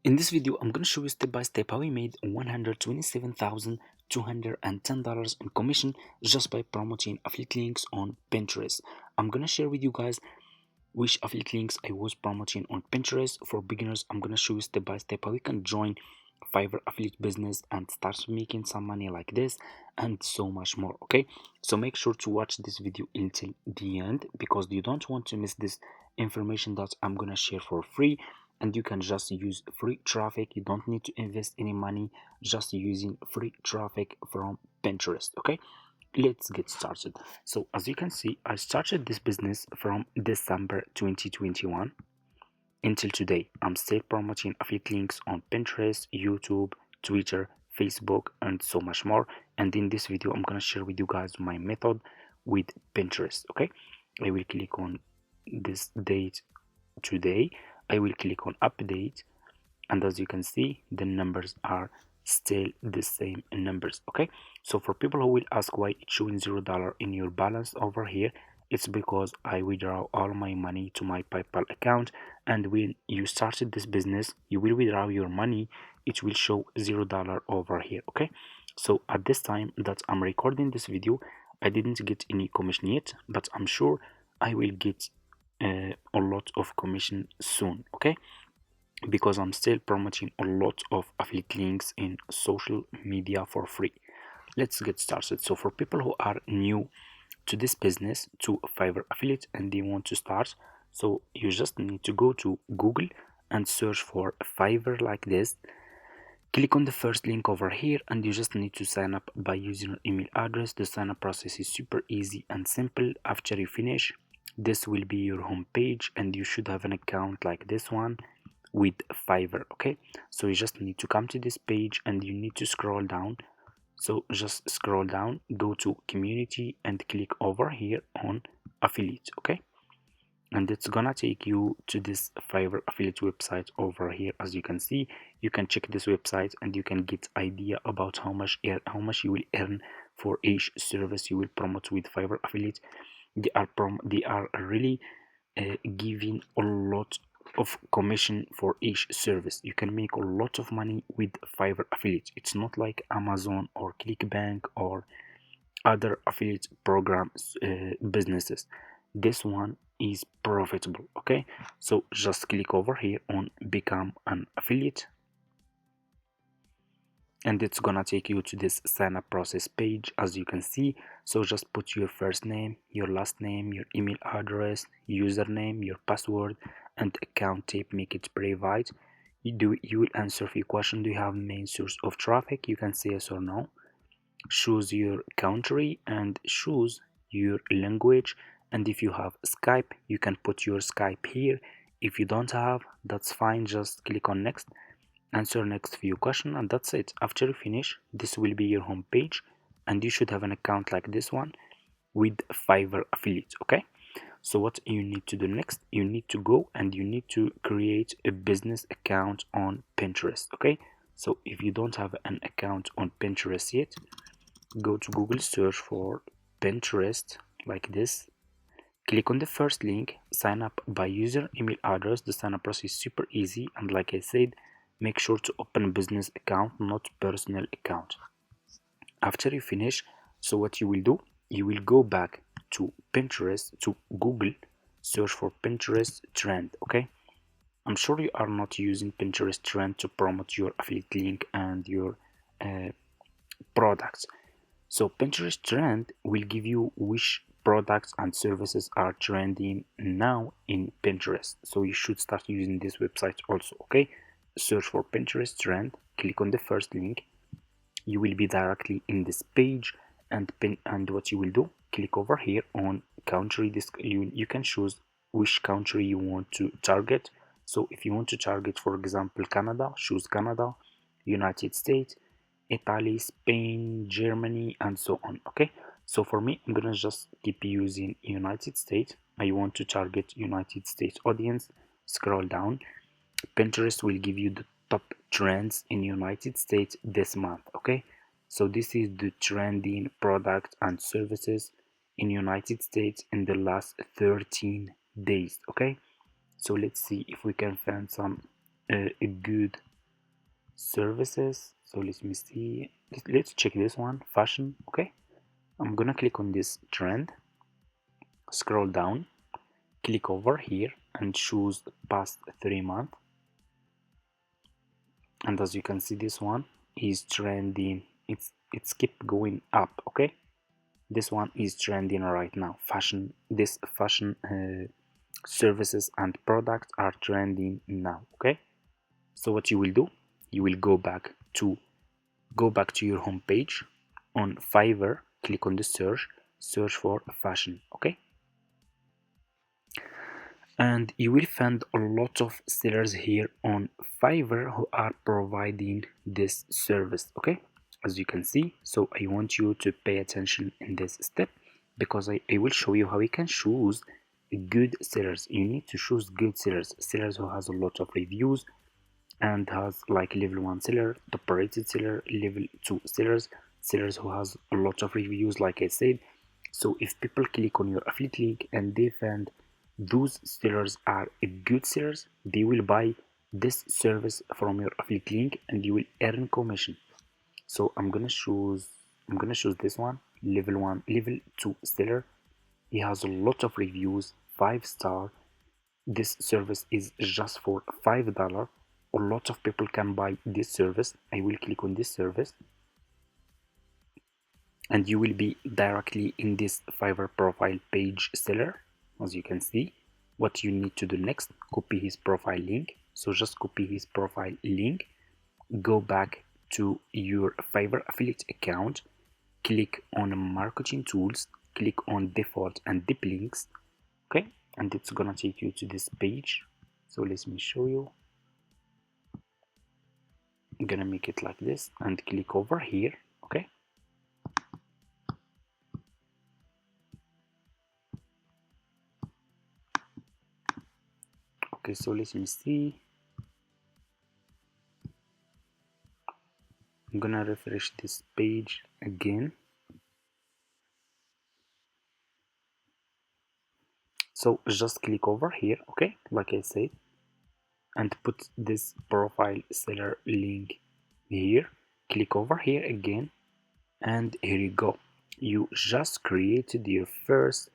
In this video, I'm going to show you step by step how we made $127,210 in commission just by promoting affiliate links on Pinterest. I'm going to share with you guys which affiliate links I was promoting on Pinterest. For beginners, I'm going to show you step by step how you can join Fiverr affiliate business and start making some money like this and so much more. Okay, so make sure to watch this video until the end because you don't want to miss this information that I'm going to share for free, and you can just use free traffic. You don't need to invest any money, just using free traffic from Pinterest. Okay, let's get started. So as you can see, I started this business from December 2021 until today. I'm still promoting affiliate links on Pinterest, YouTube, Twitter, Facebook, and so much more. And in this video, I'm gonna share with you guys my method with Pinterest. Okay, I will click on this date today. I will click on update, and as you can see, the numbers are still the same numbers. Okay, so for people who will ask why it's showing $0 in your balance over here, it's because I withdraw all my money to my PayPal account, and when you started this business you will withdraw your money, it will show $0 over here. Okay, so at this time that I'm recording this video, I didn't get any commission yet, but I'm sure I will get a lot of commission soon. Okay, because I'm still promoting a lot of affiliate links in social media for free. Let's get started. So for people who are new to this business, to Fiverr affiliate, and they want to start, so you just need to go to Google and search for Fiverr like this. Click on the first link over here, and you just need to sign up by using your email address. The sign up process is super easy and simple. After you finish, this will be your home page, and you should have an account like this one with Fiverr. Okay, so you just need to come to this page and you need to scroll down. So just scroll down, go to community, and click over here on affiliate. Okay, and it's gonna take you to this Fiverr affiliate website over here. As you can see, you can check this website and you can get idea about how much you will earn for each service you will promote with Fiverr affiliate. They are really giving a lot of commission for each service. You can make a lot of money with Fiverr affiliate. It's not like Amazon or Clickbank or other affiliate programs businesses. This one is profitable. Okay, so just click over here on become an affiliate, and it's gonna take you to this sign up process page. As you can see, so just put your first name, your last name, your email address, username, your password, and account type. Make it private. You will answer a few questions. Do you have main source of traffic? You can say yes or no. Choose your country and choose your language, and if you have Skype, you can put your Skype here. If you don't have, that's fine, just click on next, answer next few questions, and that's it. After you finish, this will be your home page, and you should have an account like this one with Fiverr affiliate. Okay, so what you need to do next, you need to go and you need to create a business account on Pinterest. Okay, so if you don't have an account on Pinterest yet, go to Google, search for Pinterest like this, click on the first link, sign up by user email address. The sign up process is super easy, and like I said, make sure to open a business account, not personal account. After you finish, so what you will do, you will go back to Pinterest, to Google, search for Pinterest trend. Okay, I'm sure you are not using Pinterest trend to promote your affiliate link and your products. So Pinterest trend will give you which products and services are trending now in Pinterest. So you should start using this website also. Okay, search for Pinterest trend, click on the first link, you will be directly in this page, and what you will do, click over here on country. This you can choose which country you want to target. So if you want to target, for example, Canada, choose Canada, United States, Italy, Spain, Germany, and so on. Okay, so for me, I'm gonna just keep using United States. I want to target United States audience. Scroll down, Pinterest will give you the top trends in United States this month. Okay, so this is the trending products and services in United States in the last 13 days. Okay, so let's see if we can find some good services. So let me see, let's check this one, fashion. Okay, I'm gonna click on this trend, scroll down, click over here and choose past 3 months, and as you can see this one is trending. It's keep going up. Okay, this one is trending right now. Fashion, this fashion services and products are trending now. Okay, so what you will do, you will go back to your home page on Fiverr, click on the search for fashion. Okay, and you will find a lot of sellers here on Fiverr who are providing this service. Okay, as you can see, so I want you to pay attention in this step because I will show you how you can choose good sellers. You need to choose good sellers who has a lot of reviews and has like level 1 seller, top rated seller, level 2 sellers who has a lot of reviews, like I said. So if people click on your affiliate link and they find those sellers are good sellers, they will buy this service from your affiliate link and you will earn commission. So I'm gonna choose this one, level 1, level 2 seller. He has a lot of reviews, 5-star. This service is just for $5. A lot of people can buy this service. I will click on this service and you will be directly in this Fiverr profile page seller. As you can see, what you need to do next, copy his profile link. So just copy his profile link, go back to your Fiverr affiliate account, click on marketing tools, click on default and deep links. Okay, and it's gonna take you to this page. So let me show you. I'm gonna make it like this and click over here. Okay, okay, so let me see. I'm gonna refresh this page again. So just click over here, okay, like I said, and put this profile seller link here. Click over here again, and here you go. You just created your first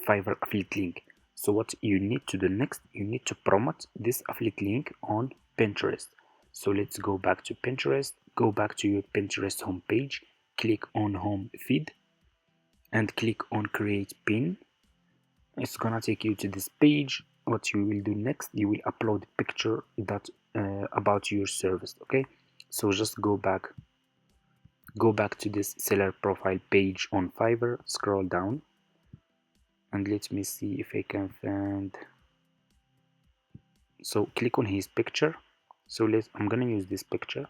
Fiverr affiliate link. So what you need to do next, you need to promote this affiliate link on Pinterest. So let's go back to Pinterest, go back to your Pinterest homepage, click on home feed and click on create pin. It's gonna take you to this page. What you will do next, you will upload a picture that about your service. Okay, so just go back to this seller profile page on Fiverr, scroll down and let me see if I can find. So click on his picture. So I'm gonna use this picture.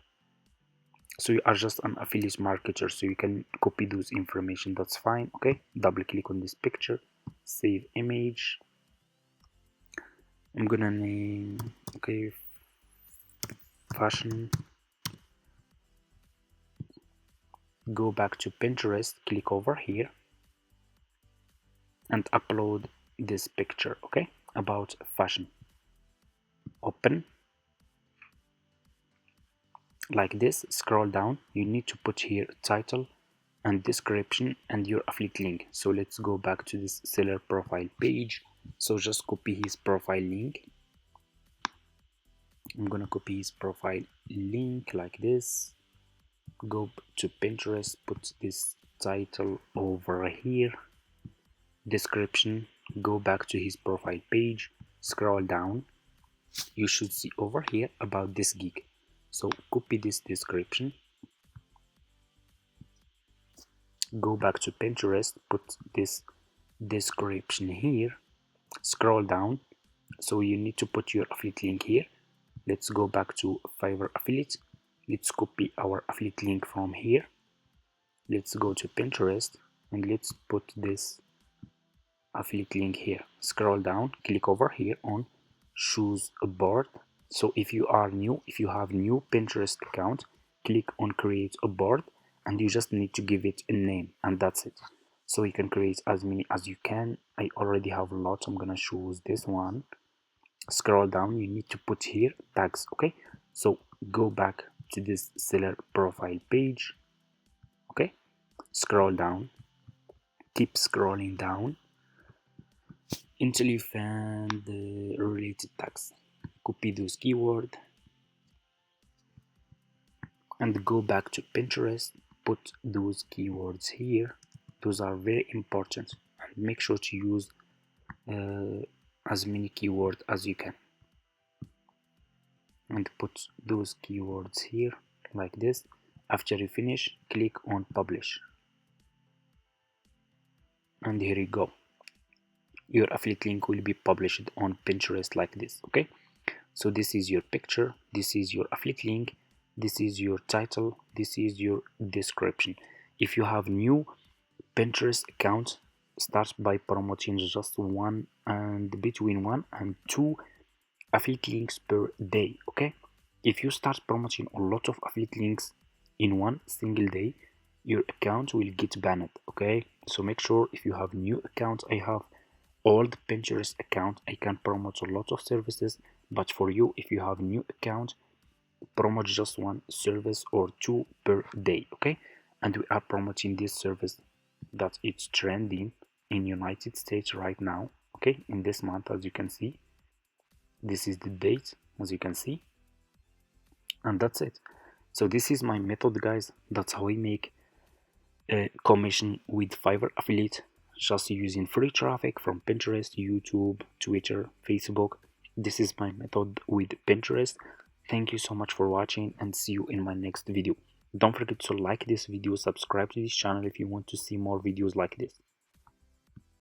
So you are just an affiliate marketer, so you can copy those information, that's fine. Okay, double click on this picture, save image. I'm gonna name, okay, fashion. Go back to Pinterest, click over here and upload this picture, okay, about fashion. Open like this, scroll down, you need to put here title and description and your affiliate link. So let's go back to this seller profile page. So just copy his profile link. I'm gonna copy his profile link like this, go to Pinterest, put this title over here, description, go back to his profile page, scroll down, you should see over here about this gig. So copy this description, go back to Pinterest, put this description here, scroll down. So you need to put your affiliate link here. Let's go back to Fiverr affiliate. Let's copy our affiliate link from here. Let's go to Pinterest and let's put this affiliate link here. Scroll down, click over here on choose a board. So if you are new, if you have new Pinterest account, click on create a board and you just need to give it a name and that's it. So you can create as many as you can. I already have a lot. I'm gonna choose this one. Scroll down, you need to put here tags. Okay, so go back to this seller profile page. Okay, scroll down, keep scrolling down until you find the related tags. Copy those keywords and go back to Pinterest. Put those keywords here. Those are very important, and make sure to use as many keywords as you can, and put those keywords here like this. After you finish, click on publish, and here you go. Your affiliate link will be published on Pinterest like this. Okay, so this is your picture, this is your affiliate link, this is your title, this is your description. If you have new Pinterest account, start by promoting just one and between 1 and 2 affiliate links per day. Okay, if you start promoting a lot of affiliate links in one single day, your account will get banned. Okay, so make sure if you have new account, I have old Pinterest account, I can promote a lot of services, but for you, if you have new account, promote just one service or 2 per day. Okay, and we are promoting this service that it's trending in United States right now. Okay, in this month, as you can see, this is the date, as you can see, and that's it. So this is my method, guys. That's how I make a commission with Fiverr affiliate, just using free traffic from Pinterest, YouTube, Twitter, Facebook. This is my method with Pinterest. Thank you so much for watching, and see you in my next video. Don't forget to like this video, subscribe to this channel if you want to see more videos like this.